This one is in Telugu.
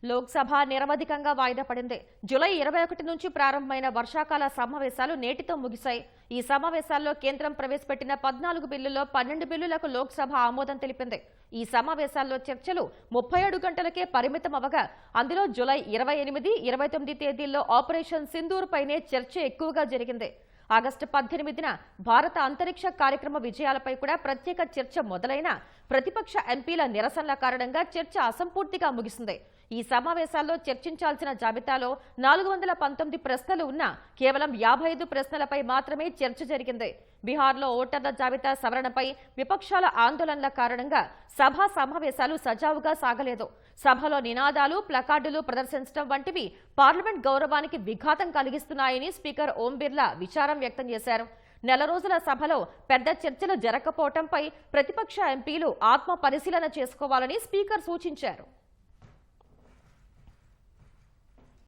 లోక్సభ నిరవధికంగా వాయిదా పడింది. జూలై 21 నుంచి ప్రారంభమైన వర్షాకాల సమావేశాలు నేటితో ముగిశాయి. ఈ సమావేశాల్లో కేంద్రం ప్రవేశపెట్టిన 14 బిల్లుల్లో 12 బిల్లులకు లోక్సభ ఆమోదం తెలిపింది. ఈ సమావేశాల్లో చర్చలు 37 గంటలకే పరిమితం అవగా అందులో జూలై 28, 29 తేదీల్లో ఆపరేషన్ సింధూర్ పైనే చర్చ ఎక్కువగా జరిగింది. ఆగస్టు 18న భారత అంతరిక్ష కార్యక్రమ విజయాలపై కూడా ప్రత్యేక చర్చ మొదలైన ప్రతిపక్ష ఎంపీల నిరసనల కారణంగా చర్చ అసంపూర్తిగా ముగిసింది. ఈ సమావేశాల్లో చర్చించాల్సిన జాబితాలో 419 ప్రశ్నలు ఉన్నా కేవలం 55 ప్రశ్నలపై మాత్రమే చర్చ జరిగింది. బీహార్లో ఓటర్ల జాబితా సవరణపై విపక్షాల ఆందోళనల కారణంగా సభా సమావేశాలు సజావుగా సాగలేదు. సభలో నినాదాలు, ప్లకార్డులు ప్రదర్శించడం వంటివి పార్లమెంట్ గౌరవానికి విఘాతం కలిగిస్తున్నాయని స్పీకర్ ఓం బిర్లా విచారం వ్యక్తం చేశారు. నెల రోజుల సభలో పెద్ద చర్చలు జరగకపోవడంపై ప్రతిపక్ష ఎంపీలు ఆత్మ పరిశీలన చేసుకోవాలని స్పీకర్ సూచించారు.